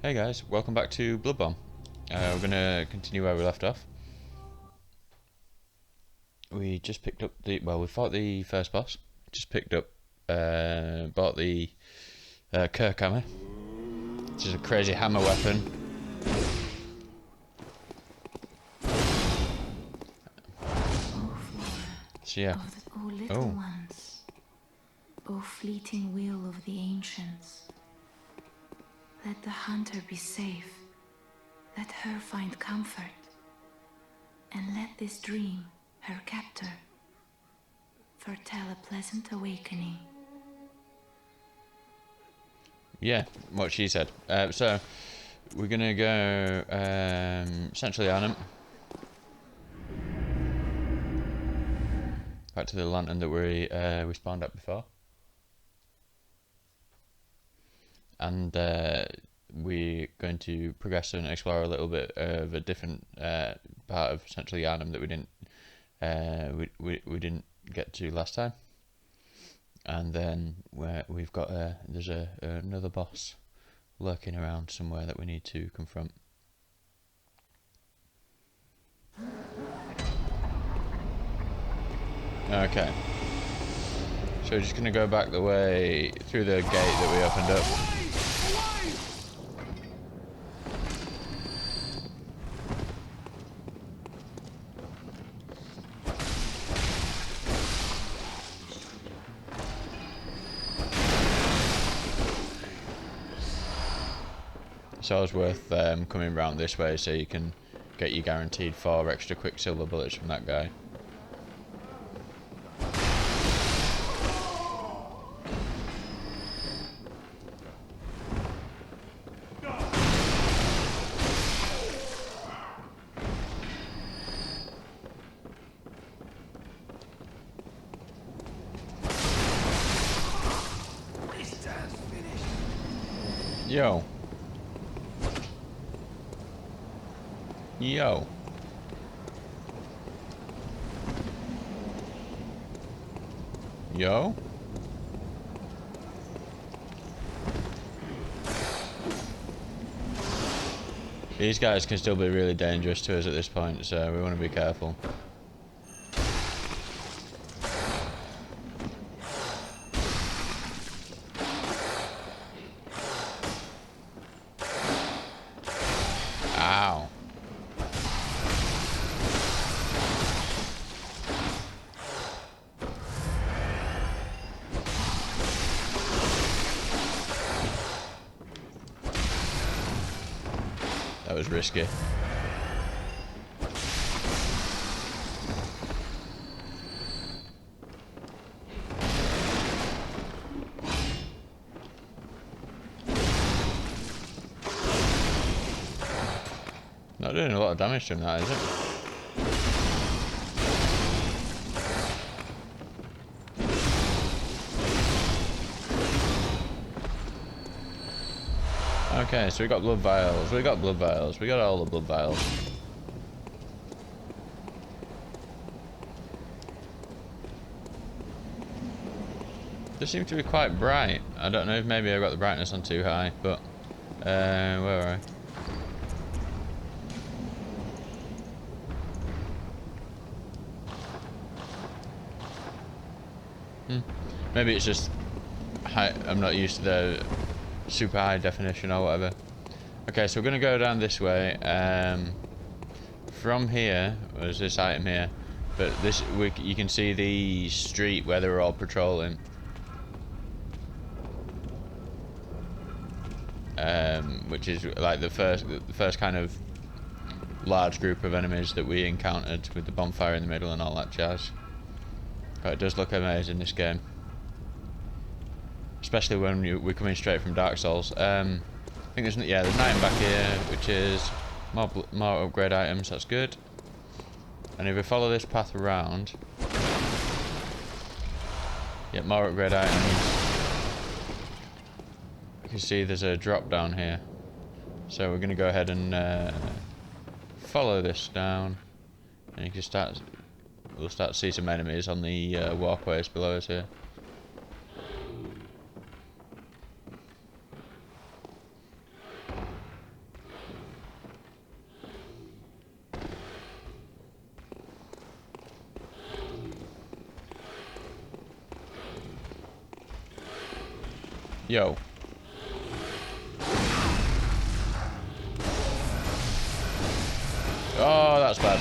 Hey guys, welcome back to Bloodborne. We're going to continue where we left off. We just picked up we fought the first boss. Just picked up, bought the Kirk hammer, which is a crazy hammer weapon. So yeah. Oh, little ones. O fleeting will of the ancients. Let the hunter be safe. Let her find comfort. And let this dream, her captor, foretell a pleasant awakening. Yeah, what she said. So we're gonna go Central Yarnham. Back to the lantern that we spawned at before. And we're going to progress and explore a little bit of a different part of Central Yarnham that we didn't get to last time. And then we've got there's another boss lurking around somewhere that we need to confront. Okay. So we're just gonna go back the way through the gate that we opened up. It's always worth coming round this way so you can get your guaranteed 4 extra quicksilver bullets from that guy. Yo. Yo. Yo. These guys can still be really dangerous to us at this point, so we want to be careful. Ow. That was risky. Not doing a lot of damage to him, that is it? Okay, so we got blood vials. We got blood vials. We got all the blood vials. They seem to be quite bright. I don't know if maybe I got the brightness on too high, but where are I? Maybe it's just high. I'm not used to the super high definition or whatever. Okay, so we're gonna go down this way. From here, there's this item here, but you can see the street where they were all patrolling. Which is like the first kind of large group of enemies that we encountered with the bonfire in the middle and all that jazz. But it does look amazing, this game, especially when we're coming straight from Dark Souls. I think there's an item back here, which is more upgrade items. That's good. And if we follow this path around, more upgrade items. You can see there's a drop down here, so we're going to go ahead and follow this down, and you can we'll start to see some enemies on the walkways below us here. Yo. Oh, that's bad.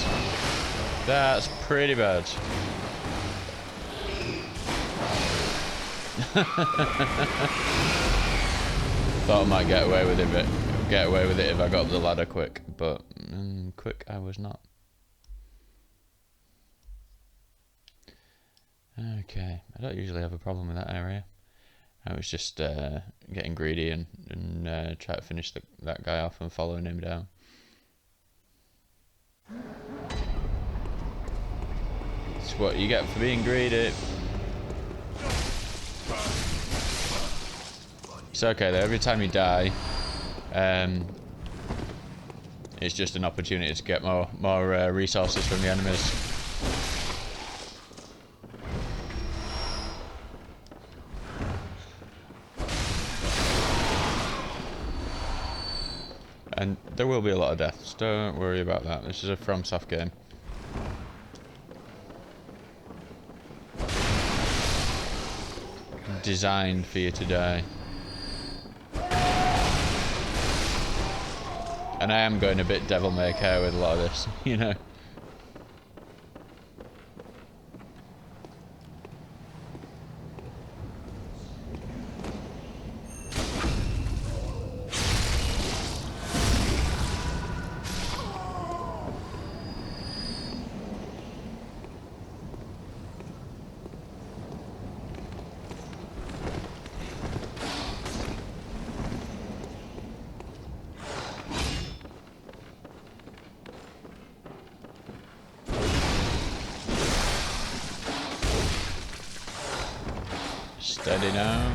That's pretty bad. Thought I might get away with it, if I got up the ladder quick, but quick I was not. Okay, I don't usually have a problem with that area. I was just getting greedy and try to finish that guy off and following him down. It's what you get for being greedy. It's okay though, every time you die, it's just an opportunity to get more resources from the enemies. And there will be a lot of deaths, don't worry about that. This is a FromSoft game. Designed for you to die. And I am going a bit devil may care with a lot of this, you know. Steady now.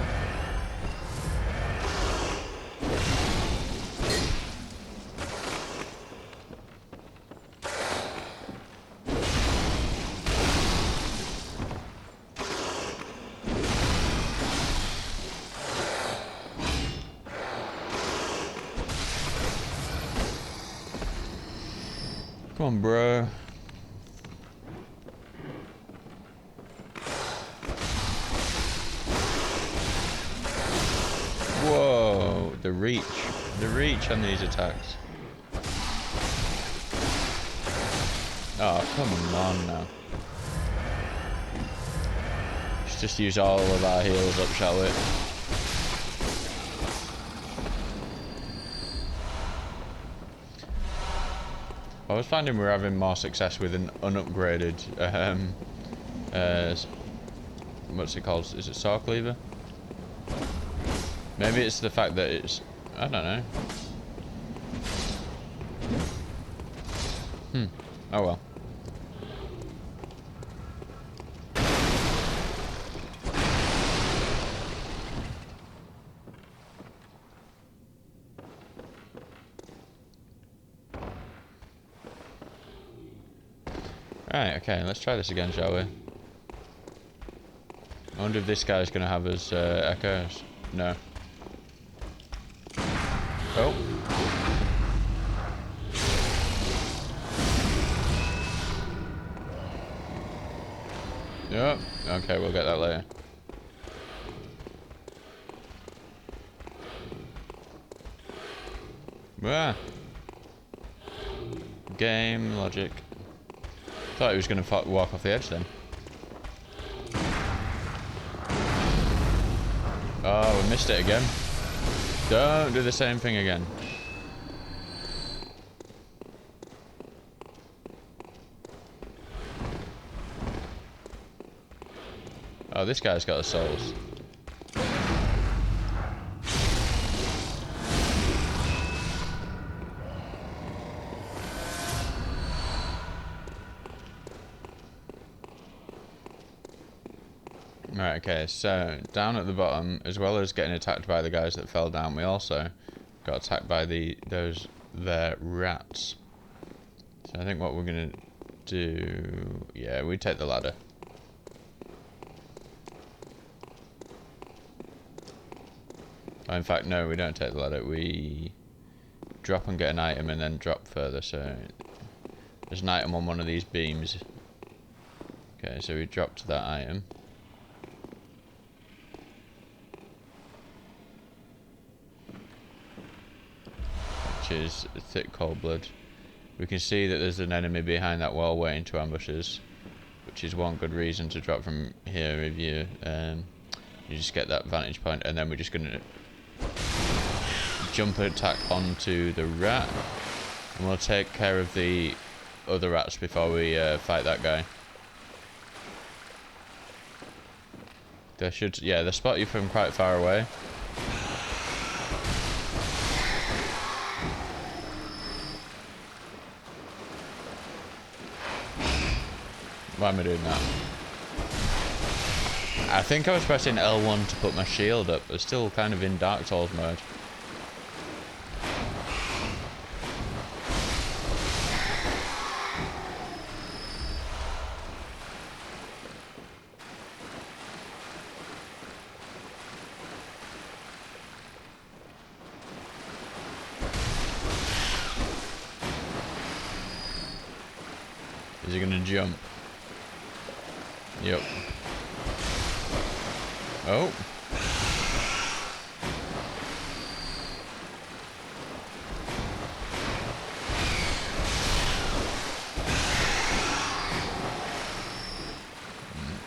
Come on, bro. Whoa, the reach on these attacks. Oh, come on now. Let's just use all of our heals up, shall we? I was finding we're having more success with an unupgraded, what's it called? Is it Saw Cleaver? Maybe it's the fact that it's, I don't know. Oh well. Right, okay, let's try this again, shall we? I wonder if this guy's going to have his echoes. No. Oh. Yep. Okay, we'll get that later. Ah. Game logic. Thought he was going to walk off the edge then. Oh, we missed it again. Don't do the same thing again. Oh, this guy's got the souls. Right, okay, so down at the bottom, as well as getting attacked by the guys that fell down, we also got attacked by those rats. So I think what we're gonna do, yeah, we take the ladder. Oh, in fact, no, we don't take the ladder. We drop and get an item and then drop further. So there's an item on one of these beams. Okay, so we drop to that item. which is thick cold blood. We can see that there's an enemy behind that wall waiting to ambush us, which is one good reason to drop from here if you just get that vantage point, and then we're just gonna jump attack onto the rat, and we'll take care of the other rats before we fight that guy. They should, yeah, they spot you from quite far away. Why am I doing that? I think I was pressing L1 to put my shield up. It's still kind of in Dark Souls mode. Is he gonna jump? Yep. Oh.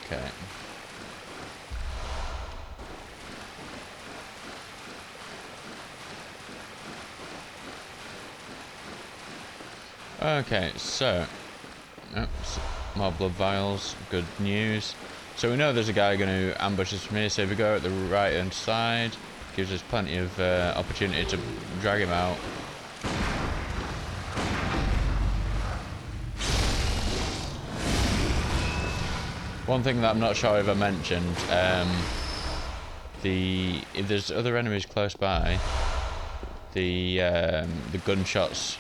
Okay. Okay, so oops, more blood vials, good news. So we know there's a guy going to ambush us from here, so if we go at the right hand side, gives us plenty of opportunity to drag him out. One thing that I'm not sure if I mentioned, if there's other enemies close by, the gunshots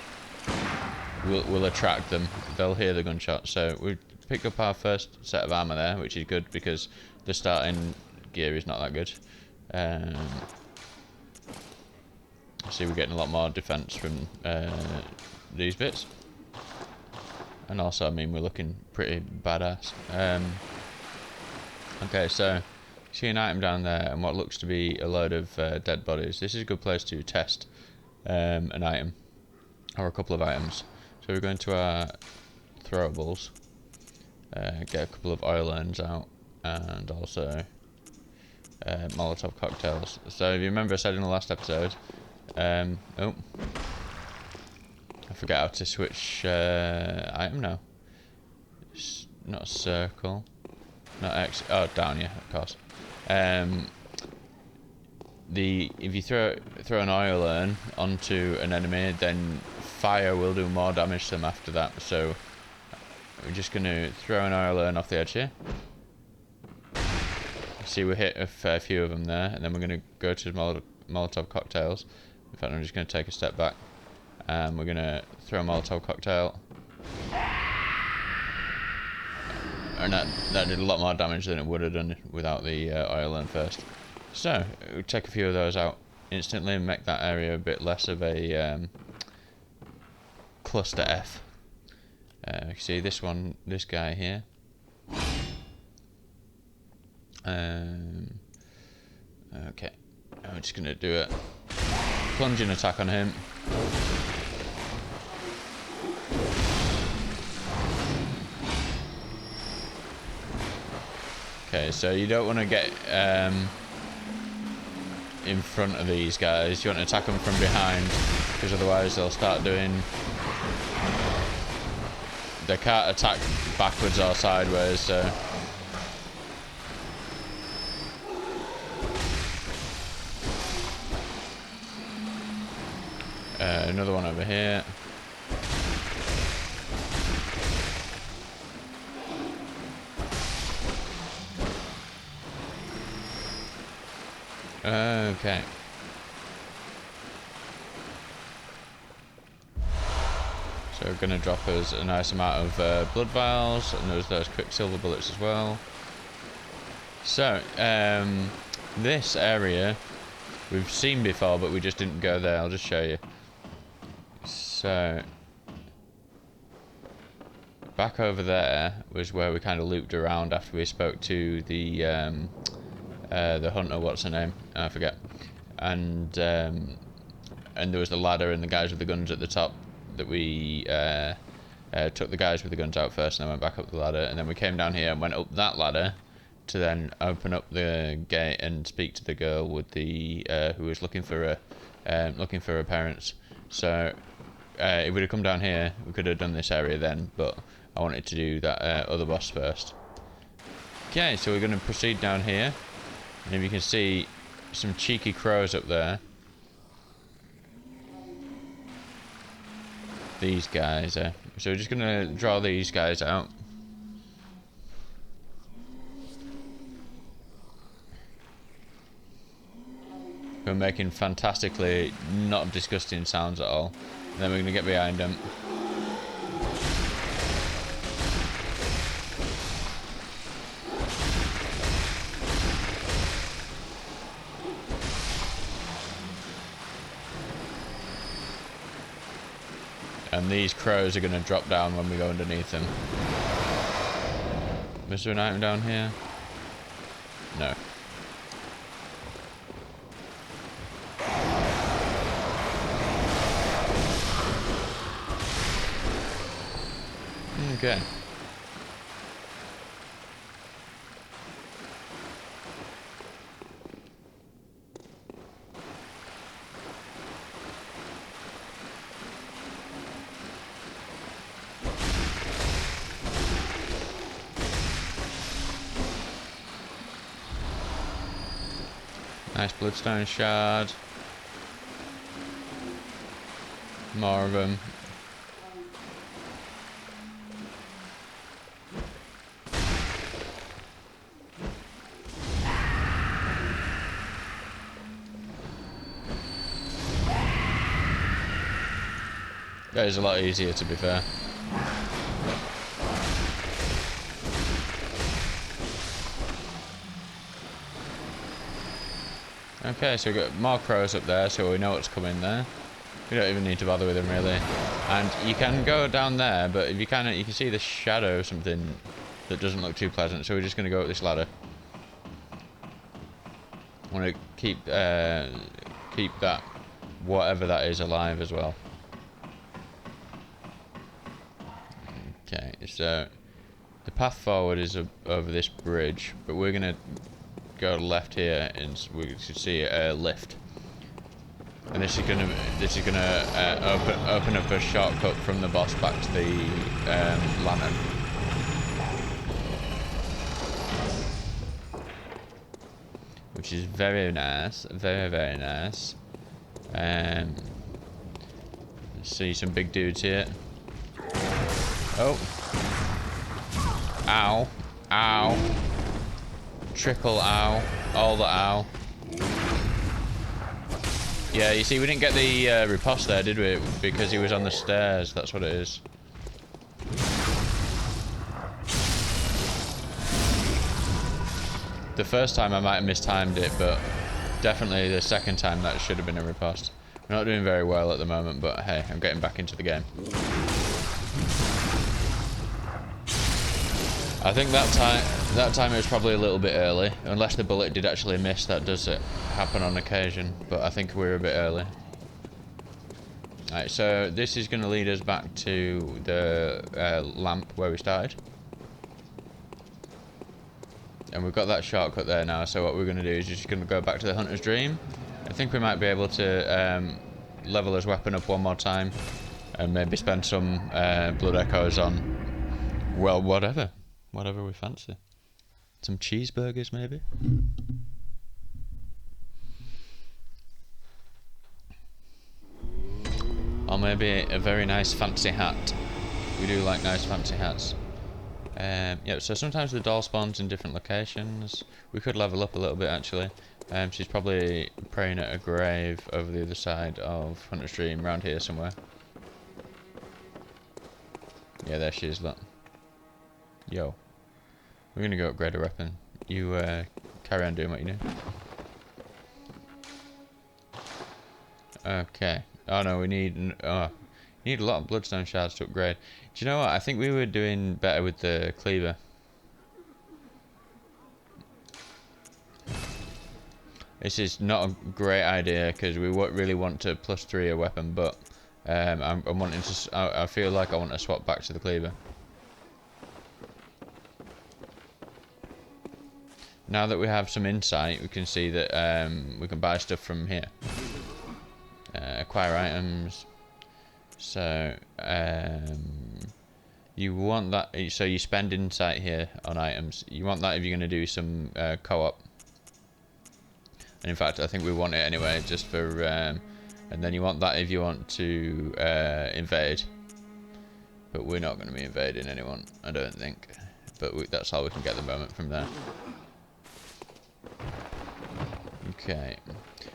will attract them. They'll hear the gunshots. So we picked up our first set of armor there, which is good because the starting gear is not that good. See, we're getting a lot more defense from these bits, and also, I mean, we're looking pretty badass. Okay, so see an item down there, and what looks to be a load of dead bodies. This is a good place to test an item or a couple of items. So we're going to our throwables, get a couple of oil urns out, and also Molotov cocktails. So if you remember I said in the last episode, oh, I forget how to switch item now. It's not a circle, not X, oh down, yeah, of course. If you throw an oil urn onto an enemy, then fire will do more damage to them after that. So we're just going to throw an oil urn off the edge here. See, we hit a fair few of them there, and then we're going to go to Molotov cocktails. In fact, I'm just going to take a step back, and we're going to throw a Molotov cocktail, and that did a lot more damage than it would have done without the oil urn first. So we'll take a few of those out instantly and make that area a bit less of a cluster F. You can see this guy here. Okay, I'm just going to do a plunging attack on him. Okay, so you don't want to get in front of these guys. You want to attack them from behind, because otherwise they'll start doing... They can't attack backwards or sideways, so... Another one over here. Okay. So we're going to drop us a nice amount of blood vials, and there's those quicksilver bullets as well. So, this area we've seen before, but we just didn't go there. I'll just show you. So, back over there was where we kind of looped around after we spoke to the hunter, what's her name? I forget. And and there was the ladder and the guys with the guns at the top that we took the guys with the guns out first, and then went back up the ladder, and then we came down here and went up that ladder to then open up the gate and speak to the girl with the who was looking for her parents. So if we'd have come down here, we could have done this area then, but I wanted to do that other boss first. Okay, so we're going to proceed down here, and if you can see some cheeky crows up there. These guys, so we're just going to draw these guys out. We're making fantastically not disgusting sounds at all. And then we're going to get behind them. And these crows are going to drop down when we go underneath them. Is there an item down here? No. Okay. Nice bloodstone shard. More of them. That is a lot easier, to be fair. Okay, so we've got more crows up there, so we know what's coming there. We don't even need to bother with them, really. And you can go down there, but if you can see the shadow of something that doesn't look too pleasant, so we're just going to go up this ladder. I want to keep that, whatever that is, alive as well. Okay, so the path forward is over this bridge, but we're going to go left here, and we should see a lift. And this is gonna open up a shortcut from the boss back to the lantern. Which is very nice, very nice. See some big dudes here. Oh. Ow. Ow. Triple ow. All the ow. Yeah, you see, we didn't get the riposte there, did we? Because he was on the stairs, that's what it is. The first time I might have mistimed it, but definitely the second time that should have been a riposte. We're not doing very well at the moment, but hey, I'm getting back into the game. I think that time it was probably a little bit early, unless the bullet did actually miss. That does happen on occasion, but I think we were a bit early. Alright, so this is going to lead us back to the lamp where we started. And we've got that shortcut there now, so what we're going to do is just going to go back to the Hunter's Dream. I think we might be able to level his weapon up one more time, and maybe spend some blood echoes on, well, whatever we fancy. Some cheeseburgers, maybe? Or maybe a very nice fancy hat. We do like nice fancy hats. Yeah, so sometimes the doll spawns in different locations. We could level up a little bit, actually. She's probably praying at a grave over the other side of Hunter's Dream, around here somewhere. Yeah, there she is, look. Yo. We're gonna go upgrade a weapon. You carry on doing what you do. Okay. Oh no, we need a lot of bloodstone shards to upgrade. Do you know what? I think we were doing better with the cleaver. This is not a great idea because we really want to +3 a weapon, but I'm wanting to. I feel like I want to swap back to the cleaver. Now that we have some insight, we can see that we can buy stuff from here. Acquire items. So you want that. So you spend insight here on items. You want that if you're going to do some co-op. And in fact, I think we want it anyway, just for. And then you want that if you want to invade. But we're not going to be invading anyone, I don't think. But that's all we can get at the moment from there. Okay.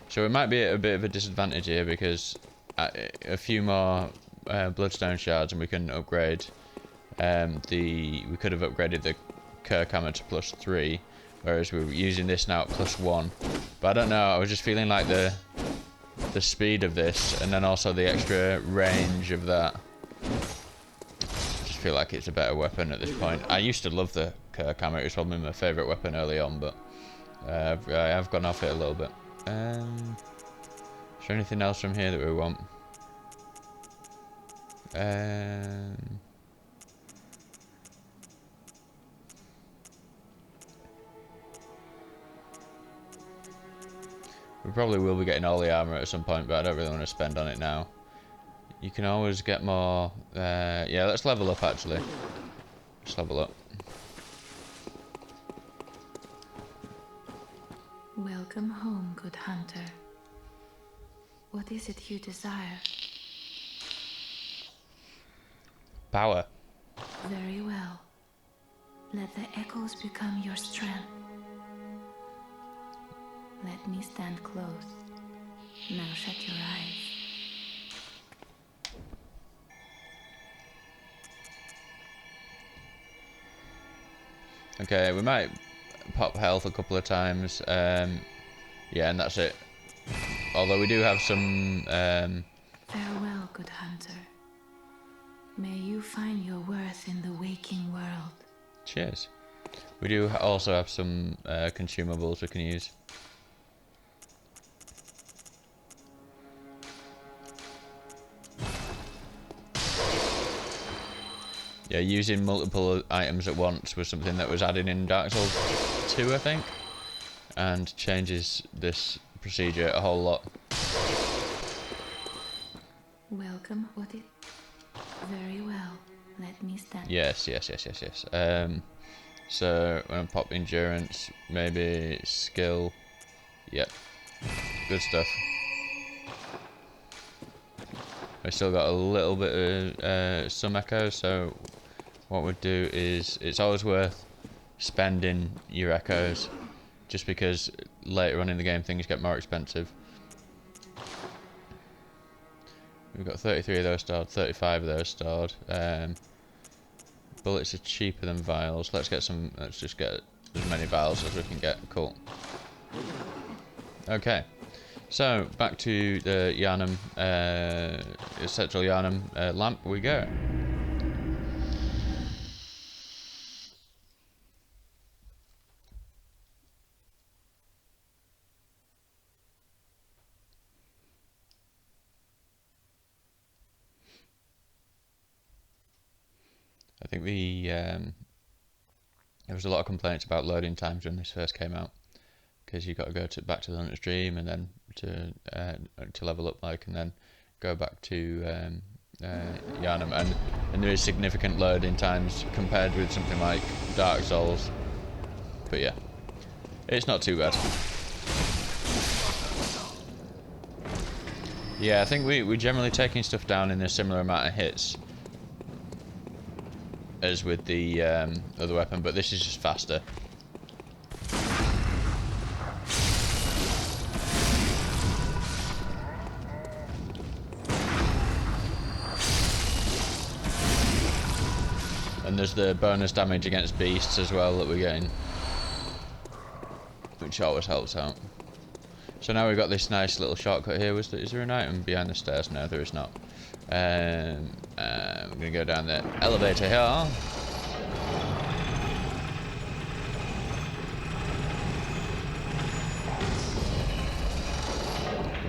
So it might be at a bit of a disadvantage here because a few more bloodstone shards and we can upgrade we could have upgraded the Kirk hammer to +3, whereas we're using this now at +1. But I don't know, I was just feeling like the speed of this and then also the extra range of that. I just feel like it's a better weapon at this point. I used to love the Kirk hammer, it was probably my favourite weapon early on, but I've gone off it a little bit. Is there anything else from here that we want? We probably will be getting all the armor at some point, but I don't really want to spend on it now. You can always get more. Yeah, let's level up actually. Let's level up. Welcome home, good hunter. What is it you desire? Power. Very well. Let the echoes become your strength. Let me stand close. Now shut your eyes. Okay, we might pop health a couple of times. Yeah, and that's it. Although we do have some. Farewell, good hunter. May you find your worth in the waking world. Cheers. We do also have some consumables we can use. Yeah, using multiple items at once was something that was added in Dark Souls 2, I think, and changes this procedure a whole lot. Welcome, what is... Very well, let me stand. Yes. So, I'm going to pop endurance, maybe skill. Yep, good stuff. I still got a little bit of some echoes, so what we'd do is, it's always worth spending your echoes, just because later on in the game things get more expensive. We've got 33 of those stored, 35 of those stored. Bullets are cheaper than vials. Let's just get as many vials as we can get. Cool. Okay. So, back to the Yarnham, Central Yarnham lamp we go. I think there was a lot of complaints about loading times when this first came out, because you got to go back to the Hunter's Dream and then to level up, and then go back to Yarnham, and there is significant loading times compared with something like Dark Souls. But yeah, it's not too bad. Yeah, I think we're generally taking stuff down in a similar amount of hits as with the other weapon, but this is just faster. And there's the bonus damage against beasts as well that we're getting, which always helps out. So now we've got this nice little shortcut here. Is there an item behind the stairs? No, there is not. We're going to go down the elevator here.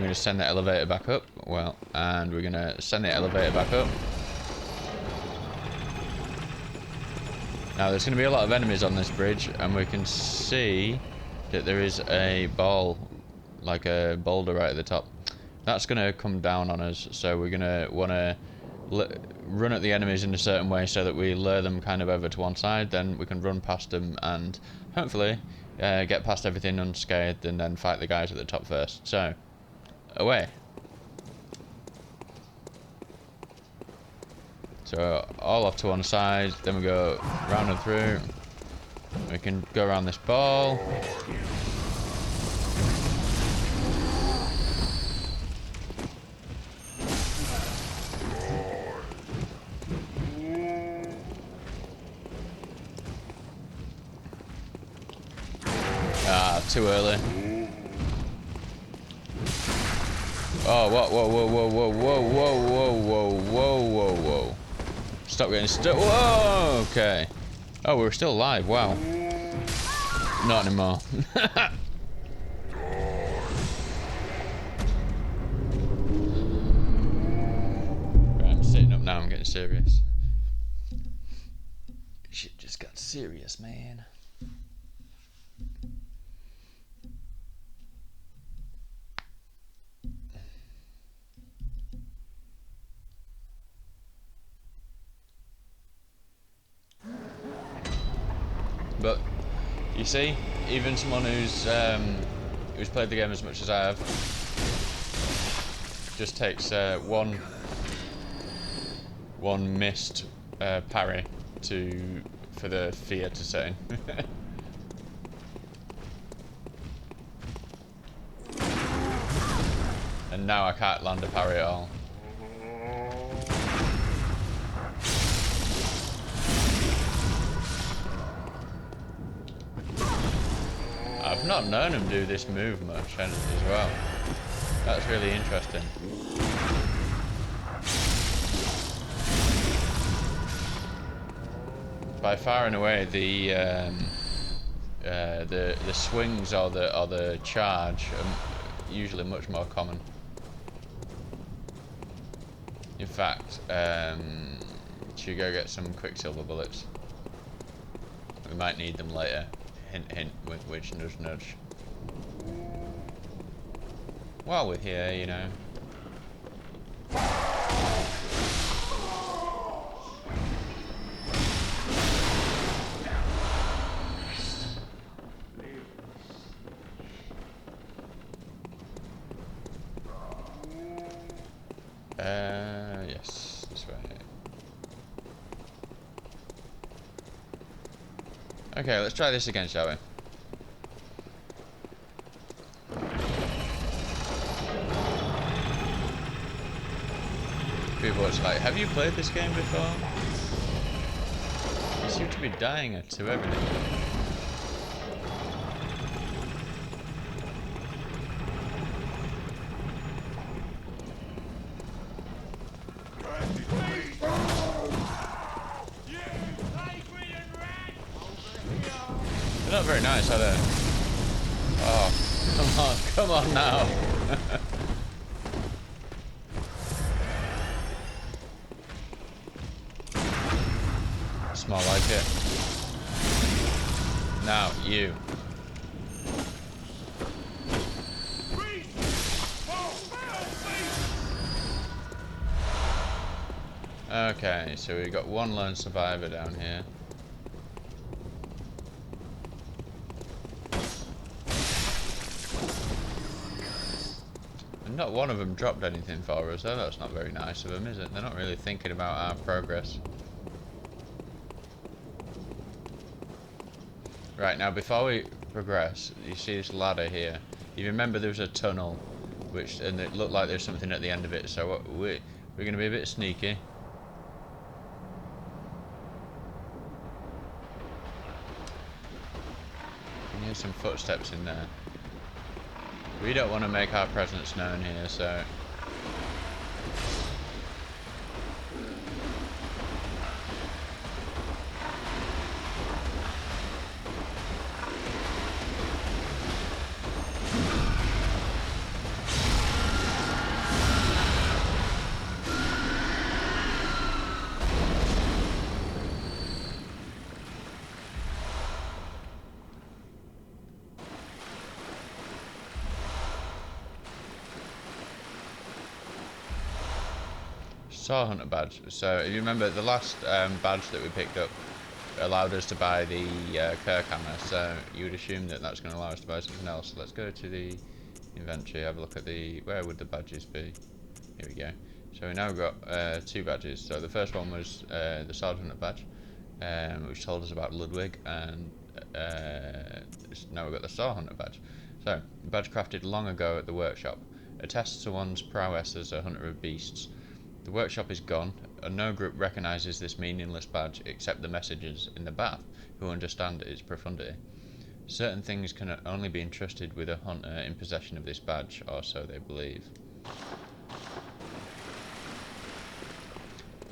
going to send the elevator back up. Well, and we're going to send the elevator back up. Now, there's going to be a lot of enemies on this bridge, and we can see that there is a ball, like a boulder right at the top. That's going to come down on us, so we're going to want to run at the enemies in a certain way so that we lure them kind of over to one side, then we can run past them and hopefully get past everything unscathed and then fight the guys at the top first. So, away. So all off to one side, then we go round and through. We can go around this ball. Ah, too early. Oh, whoa, whoa, whoa, whoa, whoa, whoa, whoa, whoa, whoa, whoa, whoa, whoa. Stop getting stuck. Whoa, okay. Oh, we're still alive, wow. Not anymore. Right, I'm sitting up now, I'm getting serious. Shit just got serious, man. But you see, even someone who's played the game as much as I have, just takes one missed parry for the fear to set in. And now I can't land a parry at all. I've not known him do this move much as well. That's really interesting. By far and away, the swings or the charge are usually much more common. In fact, should go get some quicksilver bullets. We might need them later. Hint, hint, with which nudge, nudge. While we're here, you know. Yes, this way. Okay, let's try this again, shall we? People watch like, have you played this game before? You seem to be dying to everything. They're not very nice, are they? Oh, come on now. Smell like it. Now, you. Okay, so we've got one lone survivor down here. And not one of them dropped anything for us, though. That's not very nice of them, is it? They're not really thinking about our progress. Right, now before we progress, you see this ladder here. You remember there was a tunnel, and it looked like there's something at the end of it, so we're going to be a bit sneaky. You can hear some footsteps in there. We don't want to make our presence known here, so... Saw Hunter badge. So if you remember, the last badge that we picked up allowed us to buy the Kirk hammer, so you would assume that that's going to allow us to buy something else. So let's go to the inventory, have a look at the, where would the badges be? Here we go. So we now got 2 badges. So the first one was the Sword Hunter badge, which told us about Ludwig, and now we've got the Sword Hunter badge. So, badge crafted long ago at the workshop, attests to one's prowess as a hunter of beasts. The workshop is gone, and no group recognises this meaningless badge except the messengers in the bath, who understand its profundity. Certain things can only be entrusted with a hunter in possession of this badge, or so they believe.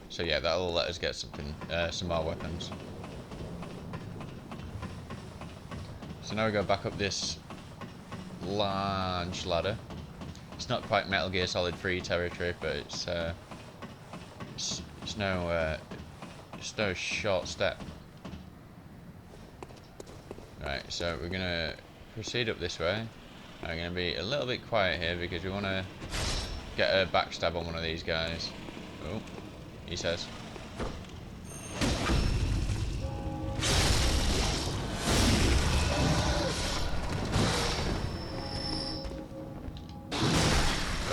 So yeah, that'll let us get something, some more weapons. So now we go back up this large ladder. It's not quite Metal Gear Solid 3 territory, but it's no short step. Right, so we're gonna proceed up this way. I'm gonna be a little bit quiet here because we want to get a backstab on one of these guys. Oh, he says.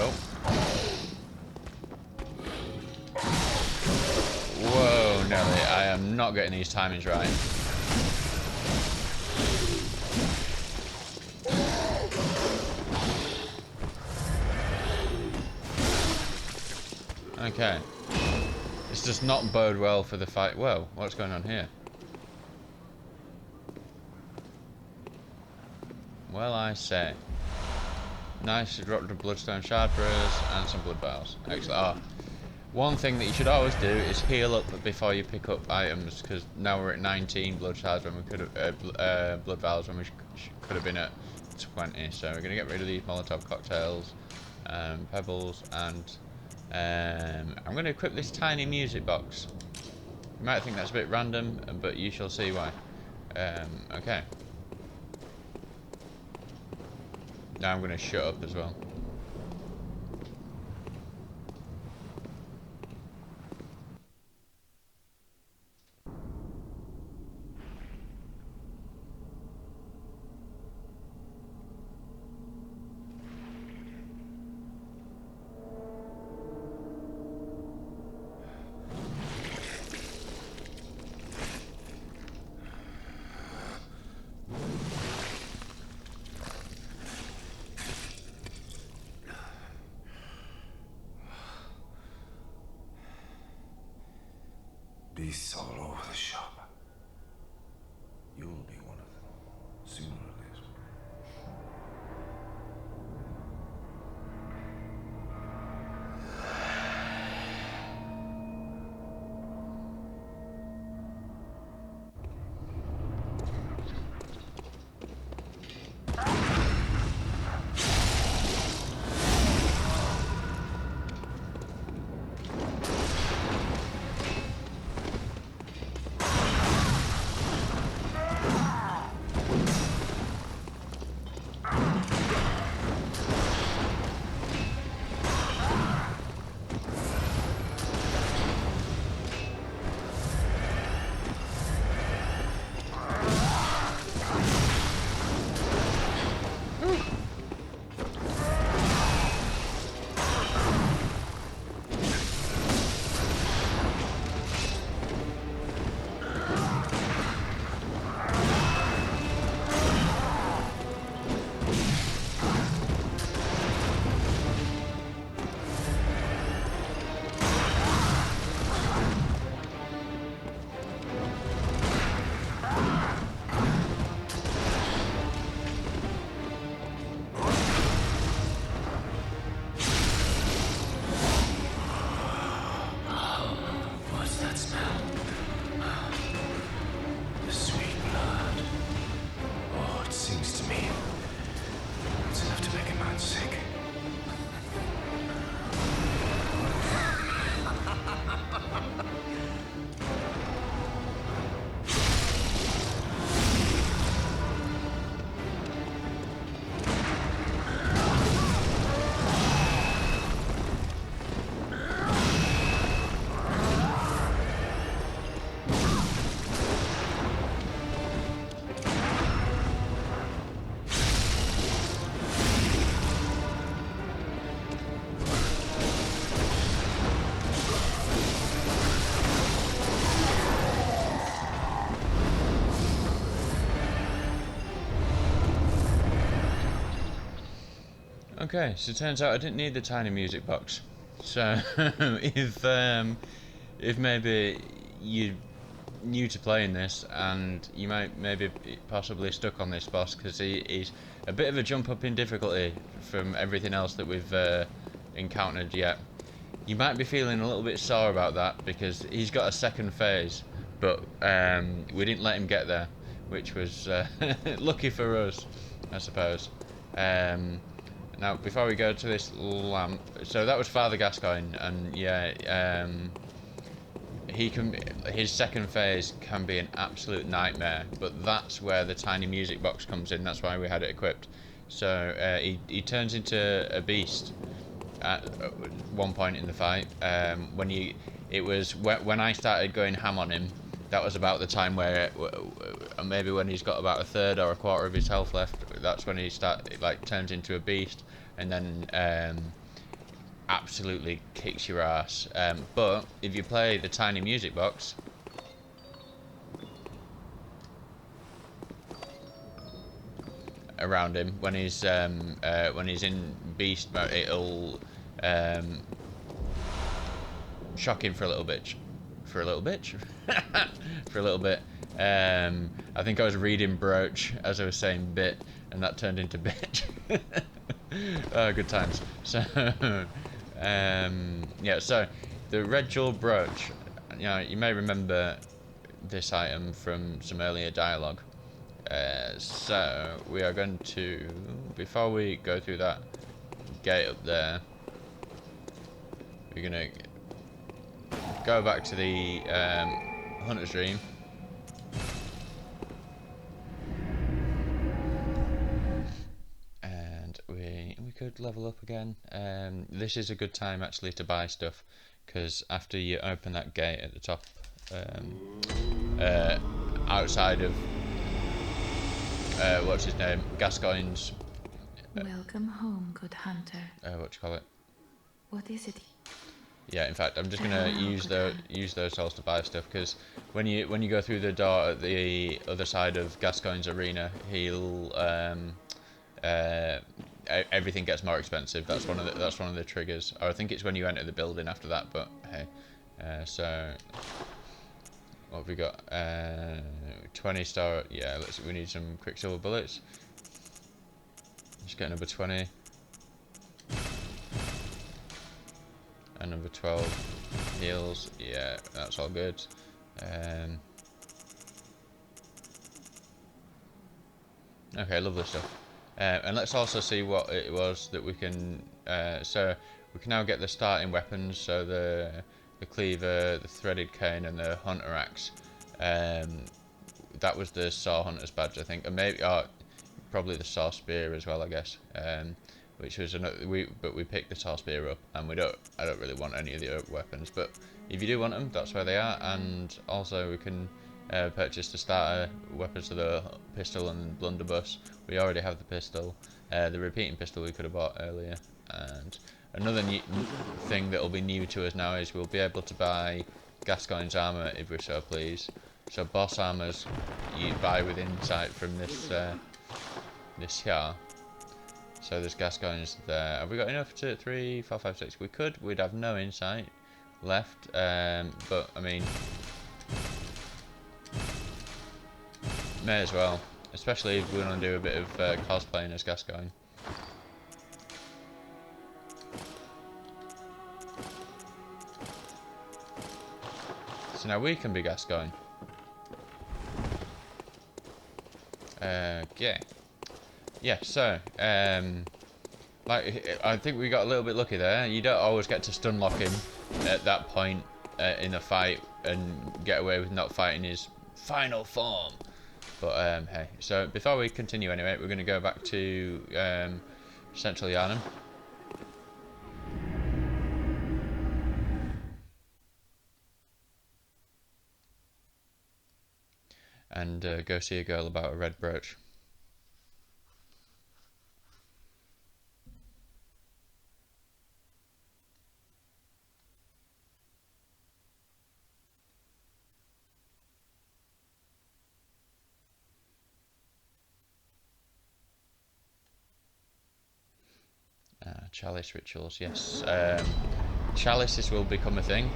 Oh. Whoa, Nelly, I am not getting these timings right. Okay. This does not bode well for the fight. Whoa, what's going on here? Well, I say. Nice, you dropped a bloodstone shard for us and some blood vials. Excellent. Oh, one thing that you should always do is heal up before you pick up items, because now we're at 19 blood shards when we could have blood vials when we could have been at 20. So we're gonna get rid of these Molotov cocktails, pebbles, and I'm gonna equip this tiny music box. You might think that's a bit random, but you shall see why. Okay. Now I'm gonna shut up as well. Beasts all over the shop. You'll be one of them, sooner or later. Okay, so it turns out I didn't need the tiny music box. So if maybe you're new to playing this and you might maybe possibly stuck on this boss because he's a bit of a jump up in difficulty from everything else that we've encountered yet. You might be feeling a little bit sore about that because he's got a second phase, but we didn't let him get there, which was lucky for us, I suppose. Now, before we go to this lamp, so that was Father Gascoigne, and yeah, his second phase can be an absolute nightmare, but that's where the tiny music box comes in. That's why we had it equipped. So he turns into a beast at one point in the fight. When I started going ham on him, that was about the time where maybe when he's got about a third or a quarter of his health left. That's when he turns into a beast, and then absolutely kicks your ass. But if you play the tiny music box, around him when he's in beast mode, it'll shock him for a little bit. For a little bit. For a little bit. I think I was reading brooch as I was saying bit, and that turned into bitch. Oh, good times. So, yeah. So, the red jewel brooch. You know, you may remember this item from some earlier dialogue. So we are going to, before we go through that gate up there, we're gonna go back to the Hunter's Dream. And we could level up again. This is a good time actually to buy stuff, because after you open that gate at the top, outside of what's his name, Gascoigne's. Welcome home, good hunter. What do you call it? What is it? Yeah, in fact, I'm just gonna use those souls to buy stuff, because when you go through the door at the other side of Gascoigne's arena, he'll everything gets more expensive. That's one of the triggers. Or I think it's when you enter the building after that. But hey, so what have we got? 20 star. Yeah, we need some quicksilver bullets. Just get number 20. And number 12 heals. Yeah, that's all good. Okay, lovely stuff. And let's also see what it was that we can. So we can now get the starting weapons. So the cleaver, the threaded cane, and the hunter axe. That was the saw hunter's badge, I think, and maybe probably the saw spear as well, I guess. Which was another. But we picked the saw spear up, and I don't really want any of the other weapons, but if you do want them, that's where they are. And also we can purchase the starter weapons of the pistol and blunderbuss. We already have the pistol. The repeating pistol we could have bought earlier. And another thing that will be new to us now is we'll be able to buy Gascoigne's armour if we're so pleased. So boss armours you buy with insight from this here. So there's Gascoigne's there. Have we got enough to 3, 4, 5, 6? We could. We'd have no insight left. But I mean, may as well. Especially if we want to do a bit of cosplaying as Gascoigne. So now we can be Gascoigne. Okay. Yeah, so, like, I think we got a little bit lucky there. You don't always get to stun lock him at that point in a fight and get away with not fighting his final form. But, hey, so before we continue anyway, we're going to go back to Central Yarnham. And go see a girl about a red brooch. Chalice rituals, yes. Chalices will become a thing.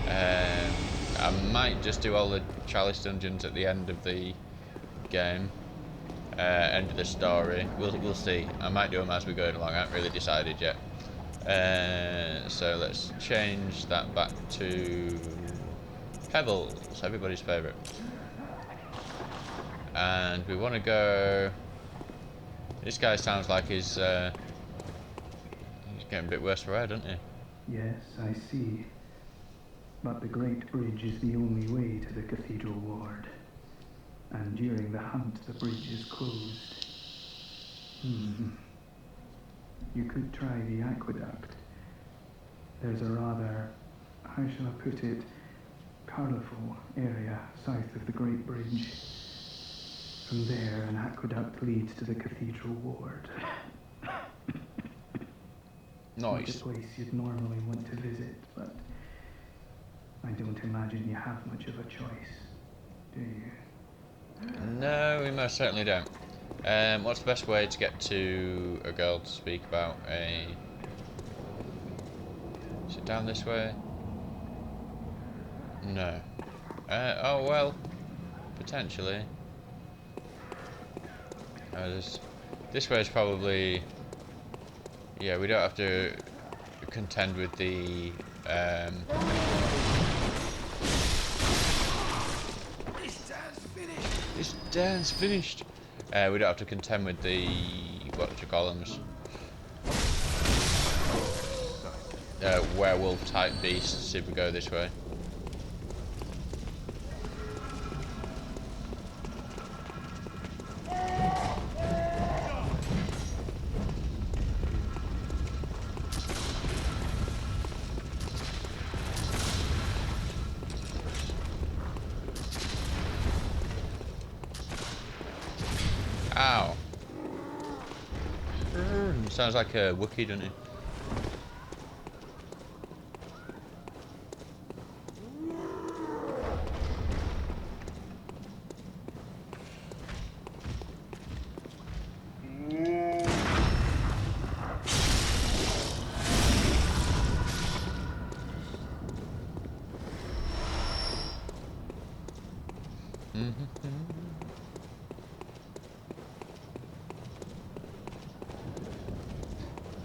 I might just do all the chalice dungeons at the end of the game, end of the story. We'll see. I might do them as we go along. I haven't really decided yet. So let's change that back to Pebbles, everybody's favourite. And we want to go. This guy sounds like he's getting a bit worse for wear, doesn't he? Yes, I see. But the Great Bridge is the only way to the Cathedral Ward. And during the hunt, the bridge is closed. You could try the aqueduct. There's a rather, how shall I put it, colourful area south of the Great Bridge. From there, an aqueduct leads to the Cathedral Ward. Not Nice. a place you'd normally want to visit, but I don't imagine you have much of a choice, do you? No, we most certainly don't. What's the best way to get to a girl to speak about a... Is it down this way? No. Oh well, potentially. This way is probably... Yeah, we don't have to contend with the... This dance finished! We don't have to contend with the... what do you call them? Werewolf type beasts if we go this way. Ow. Sounds like a Wookiee, doesn't it?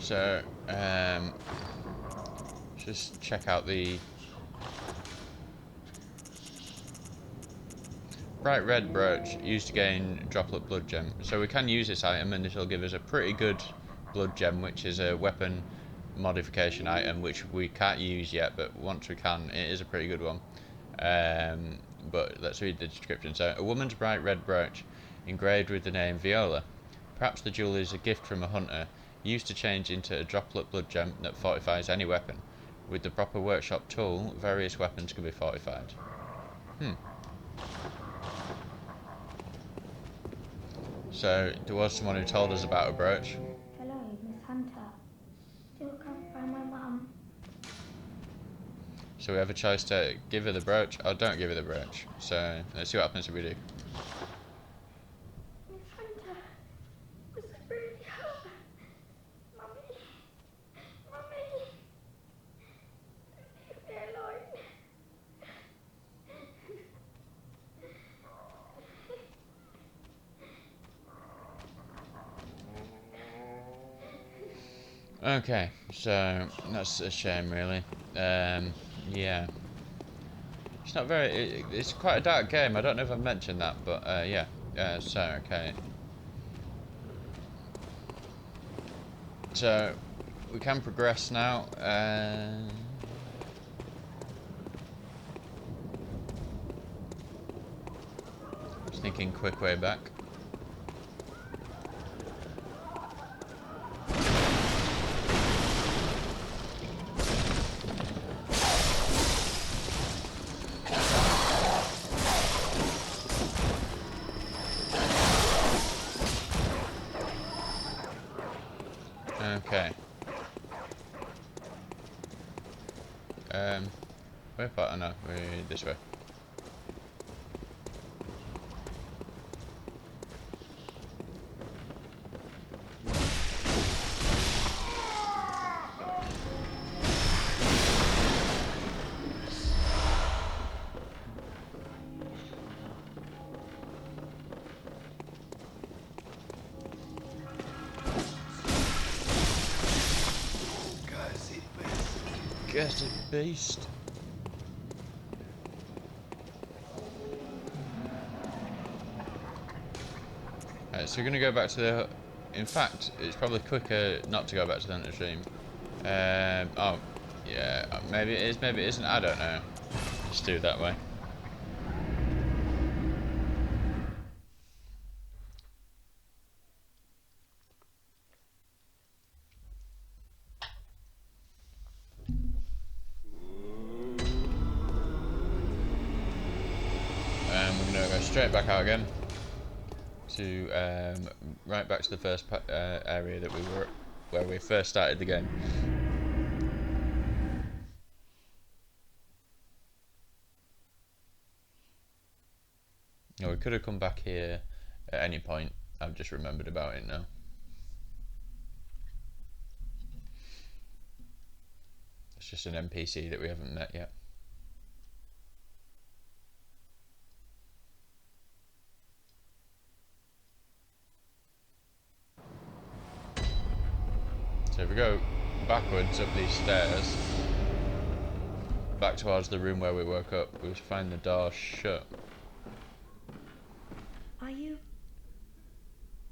So, just check out the bright red brooch used to gain droplet blood gem. So we can use this item and this will give us a pretty good blood gem, which is a weapon modification item which we can't use yet, but once we can, it is a pretty good one. But let's read the description. So, a woman's bright red brooch engraved with the name Viola. Perhaps the jewel is a gift from a hunter, used to change into a droplet blood gem that fortifies any weapon. With the proper workshop tool, various weapons can be fortified. So, there was someone who told us about a brooch. Hello, Miss Hunter. Still can't find my mum. So we have a choice to give her the brooch or don't give her the brooch. So, let's see what happens if we do. Miss Hunter, was it really her? Mummy, Mummy, leave me alone. Okay, so that's a shame, really. Yeah. It's not very... it's quite a dark game. I don't know if I've mentioned that, but yeah. So, okay. So, we can progress now. Just thinking quick way back. Okay. Where part? Oh no, we're this way. Get it, beast. Right, so we're gonna go back to the. In fact, it's probably quicker not to go back to the hunter stream. Oh, yeah, maybe it is, maybe it isn't. I don't know. Just do it that way. We're gonna go straight back out again to right back to the first area that we were where we first started the game. Now, we could have come back here at any point. I've just remembered about it now. It's just an NPC that we haven't met yet. So if we go backwards up these stairs, back towards the room where we woke up, we find the door shut. Are you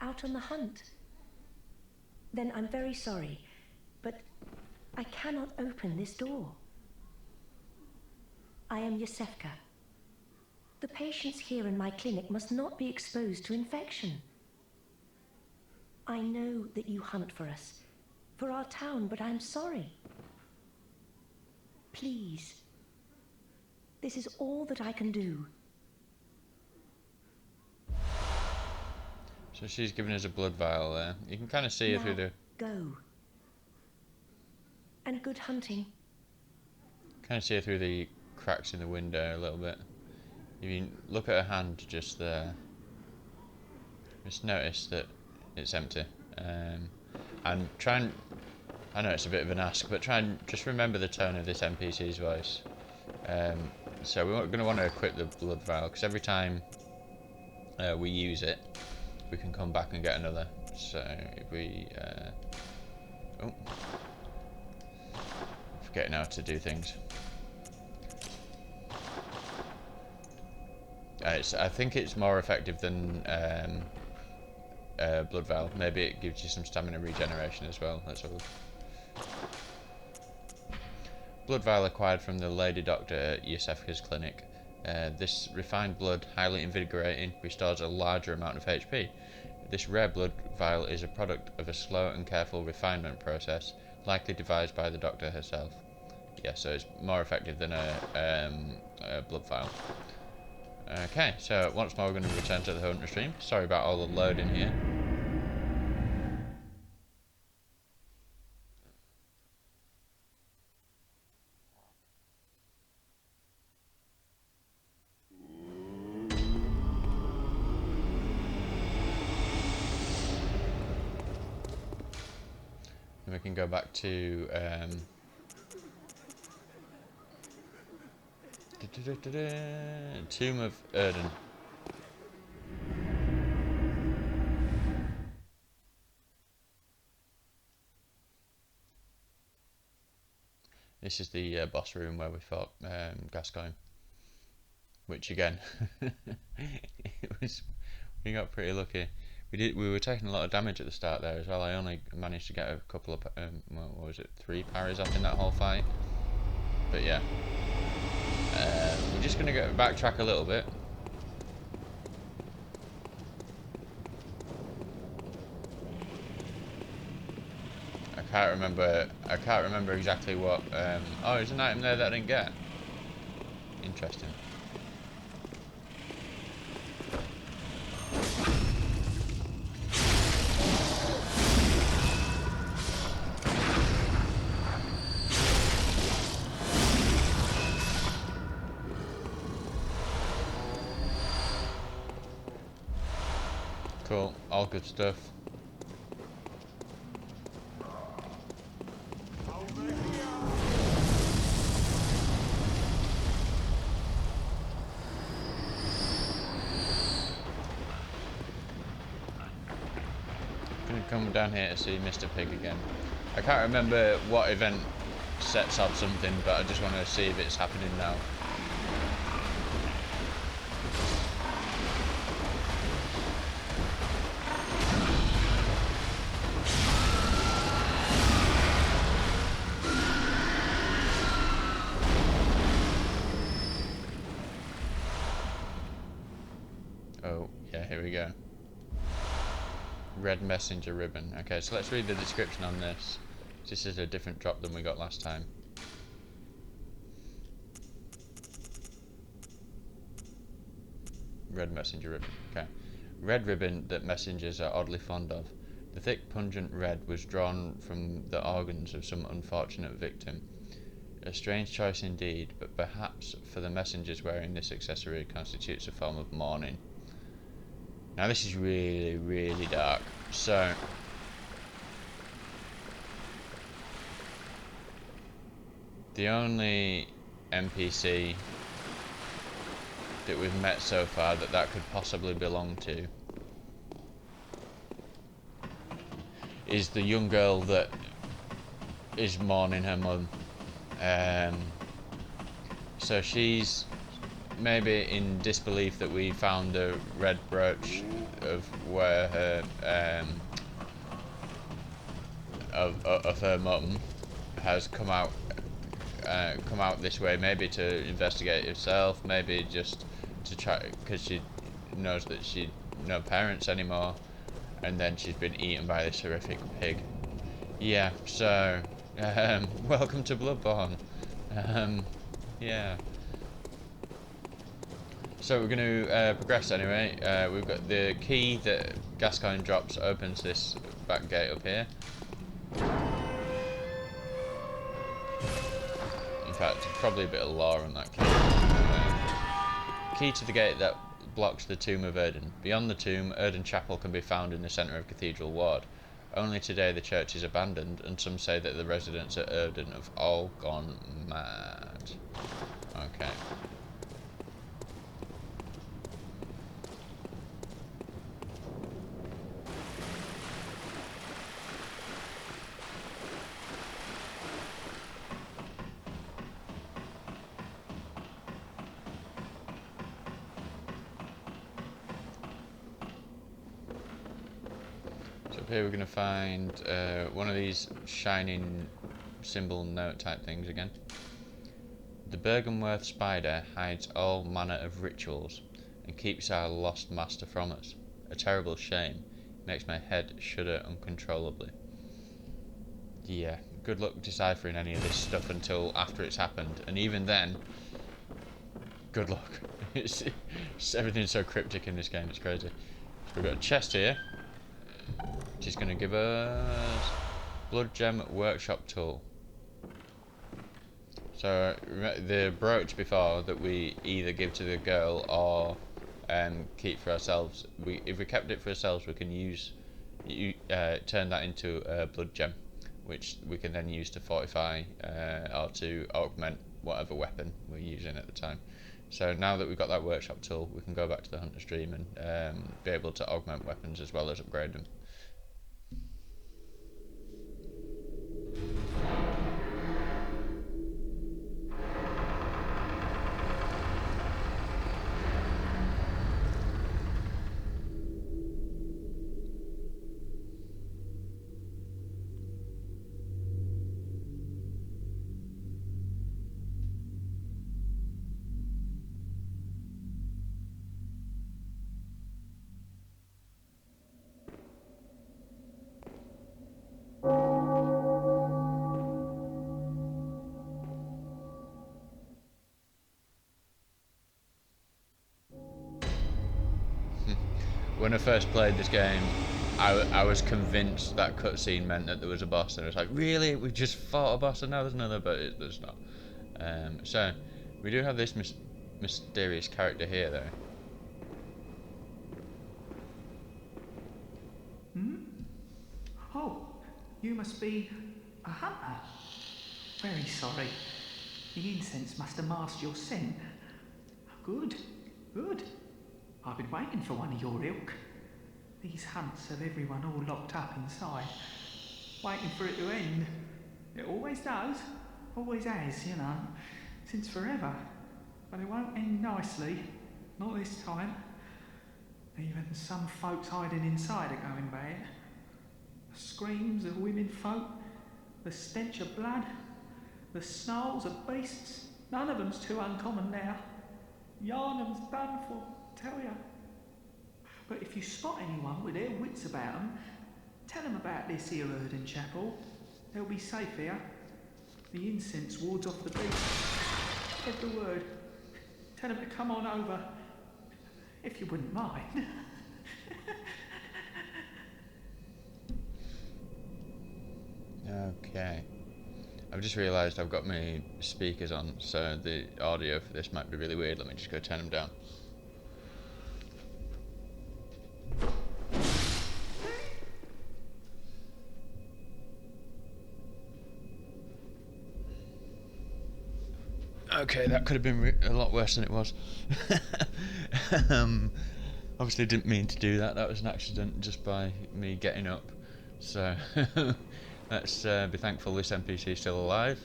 out on the hunt? Then I'm very sorry, but I cannot open this door. I am Yosefka. The patients here in my clinic must not be exposed to infection. I know that you hunt for us, for our town, but I'm sorry. Please. This is all that I can do. So she's giving us a blood vial there. You can kind of see her through the... Go. And good hunting. Kind of see her through the cracks in the window a little bit. If you look at her hand just there, just notice that it's empty. And try and... I know it's a bit of an ask, but try and just remember the tone of this NPC's voice. So we're going to want to equip the blood vial, because every time we use it, we can come back and get another. So if we forgetting how to do things. I think it's more effective than blood vial. Maybe it gives you some stamina regeneration as well. Let's have a look. Blood vial acquired from the lady doctor at Yosefka's clinic. This refined blood, highly invigorating, restores a larger amount of HP. This rare blood vial is a product of a slow and careful refinement process, likely devised by the doctor herself. Yeah, so it's more effective than a blood vial. Okay, so once more we're going to return to the hunter stream. Sorry about all the loading here. And we can go back to Tomb of Erden. This is the boss room where we fought Gascoigne, which again, we got pretty lucky. We were taking a lot of damage at the start there as well. I only managed to get a couple of what was it, 3 parries up in that whole fight. But yeah, we're just gonna go backtrack a little bit. I can't remember exactly what. Oh, there's an item there that I didn't get. Interesting. Cool, all good stuff. Gonna come down here to see Mr. Pig again. I can't remember what event sets off something, but I just want to see if it's happening now. Oh, yeah, here we go. Red messenger ribbon. Okay, so let's read the description on this. This is a different drop than we got last time. Red messenger ribbon. Okay. Red ribbon that messengers are oddly fond of. The thick, pungent red was drawn from the organs of some unfortunate victim. A strange choice indeed, but perhaps for the messengers wearing this accessory constitutes a form of mourning. Now this is really, really dark. So the only NPC that we've met so far that could possibly belong to is the young girl that is mourning her mum. So she's maybe in disbelief that we found the red brooch of where her of her mum has come out this way, maybe to investigate herself, maybe just to try, because she knows that she's no parents anymore, and then she's been eaten by this horrific pig. Yeah, so welcome to Bloodborne. Yeah. So we're going to progress anyway. We've got the key that Gascoigne drops, opens this back gate up here. In fact, probably a bit of lore on that key. Key to the gate that blocks the tomb of Erden. Beyond the tomb, Erden Chapel can be found in the centre of Cathedral Ward. Only today the church is abandoned, and some say that the residents at Erden have all gone mad. Okay. Here we're going to find one of these shining symbol note type things again. The Bergenworth spider hides all manner of rituals and keeps our lost master from us. A terrible shame. Makes my head shudder uncontrollably. Yeah, good luck deciphering any of this stuff until after it's happened, and even then, good luck. Everything's so cryptic in this game, it's crazy. So we've got a chest here, which is going to give us Blood Gem Workshop Tool. So the brooch before that we either give to the girl or keep for ourselves. If we kept it for ourselves, we can turn that into a blood gem, which we can then use to fortify or to augment whatever weapon we're using at the time. So now that we've got that workshop tool, we can go back to the Hunter Stream and be able to augment weapons as well as upgrade them. When I first played this game, I was convinced that cutscene meant that there was a boss, and I was like, really? We just fought a boss and now there's another, but there's not. So, we do have this mysterious character here, though. Oh, you must be a hunter. Very sorry. The incense must have masked your scent. Good, good. I've been waiting for one of your ilk. These hunts have everyone all locked up inside, waiting for it to end. It always does. Always has, you know, since forever. But it won't end nicely. Not this time. Even some folks hiding inside are going bad. The screams of women folk, the stench of blood, the snarls of beasts. None of them's too uncommon now. Yarnham's done for, tell ya. But if you spot anyone with their wits about 'em, tell 'em about this here Erden Chapel. They'll be safe here. The incense wards off the beast. Spread the word. Tell 'em to come on over. If you wouldn't mind. Okay. I've just realised I've got my speakers on, so the audio for this might be really weird. Let me just go turn them down. Okay, that could have been a lot worse than it was. Obviously didn't mean to do that. That was an accident just by me getting up. So let's be thankful this NPC is still alive.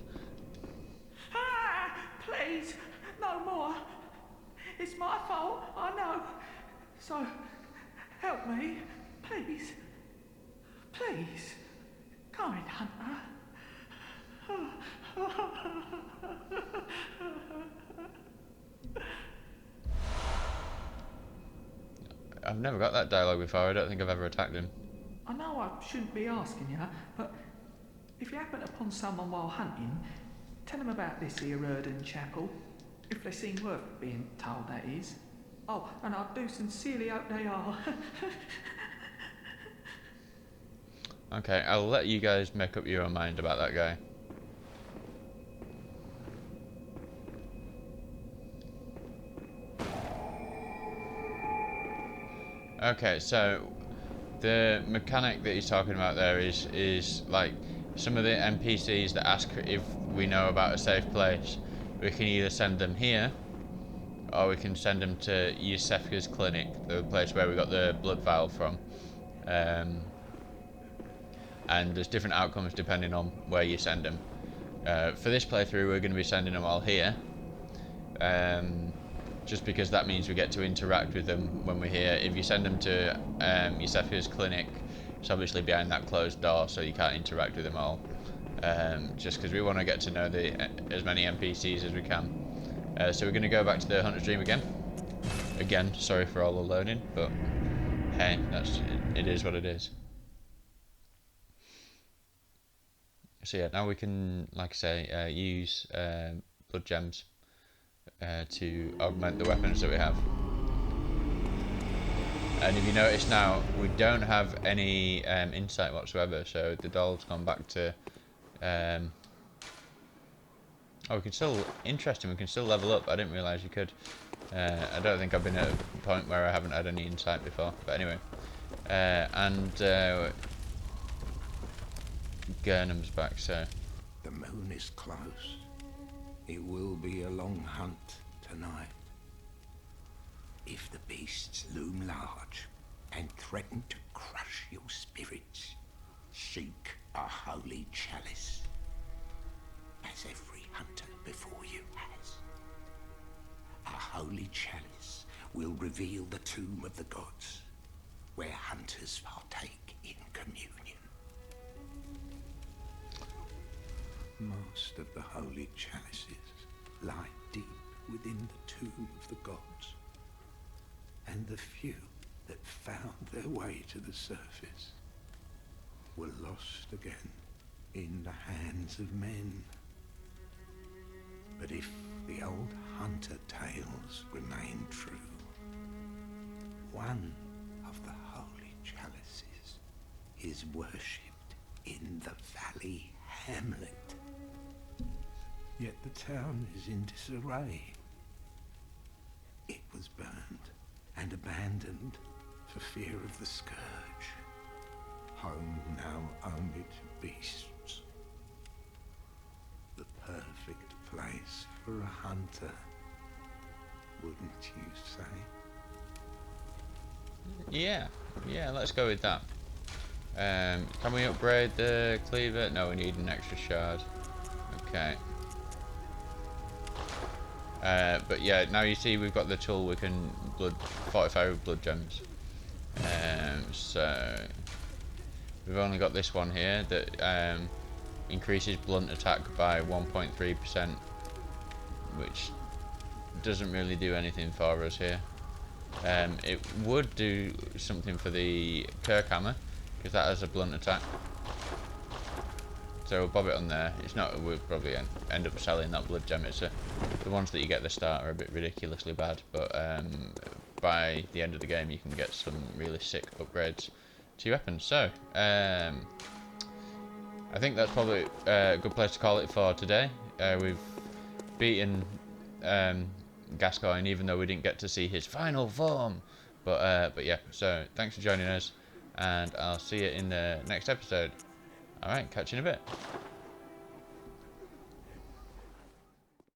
Ah, please, no more. It's my fault, I know. So, help me, please. Please, kind hunter. I've never got that dialogue before. I don't think I've ever attacked him. I know I shouldn't be asking you, but if you happen upon someone while hunting, tell them about this here Erden Chapel. If they seem worth being told, that is. Oh, and I do sincerely hope they are. Okay, I'll let you guys make up your own mind about that guy. Okay, so the mechanic that he's talking about there is like some of the NPCs that ask if we know about a safe place. We can either send them here, or we can send them to Yusefka's clinic, the place where we got the blood vial from. And there's different outcomes depending on where you send them. For this playthrough, we're going to be sending them all here. Just because that means we get to interact with them when we're here. If you send them to Yusefka's clinic, it's obviously behind that closed door, so you can't interact with them all. Just because we want to get to know as many NPCs as we can. So we're going to go back to the Hunter's Dream again. Again, sorry for all the loading, but hey, it is what it is. So yeah, now we can, like I say, use blood gems to augment the weapons that we have. And if you notice now, we don't have any insight whatsoever, so the doll's gone back to... oh, we can still... Interesting, we can still level up. I didn't realise you could. I don't think I've been at a point where I haven't had any insight before, but anyway. Gurnham's back, so... The moon is close. It will be a long hunt tonight. If the beasts loom large and threaten to crush your spirits, seek a holy chalice, as every hunter before you has. A holy chalice will reveal the tomb of the gods, where hunters partake in communion. Most of the holy chalices lie deep within the tomb of the gods, and the few that found their way to the surface were lost again in the hands of men. But if the old hunter tales remain true, one of the holy chalices is worshipped in the valley hamlet. Yet the town is in disarray. It was burned and abandoned for fear of the scourge. Home now only to beasts. The perfect place for a hunter, wouldn't you say? Yeah, let's go with that. Can we upgrade the cleaver? No, we need an extra shard. Okay. But yeah, now you see we've got the tool. We can fortify with blood gems. So we've only got this one here that increases blunt attack by 1.3%, which doesn't really do anything for us here. It would do something for the Kirk hammer, because that has a blunt attack. So we'll bob it on there. It's not. We'll probably end up selling that blood gem. The ones that you get at the start are a bit ridiculously bad, but by the end of the game you can get some really sick upgrades to your weapons. So I think that's probably a good place to call it for today. We've beaten Gascoigne, even though we didn't get to see his final form. But yeah. So thanks for joining us, and I'll see you in the next episode. Alright, catch you in a bit.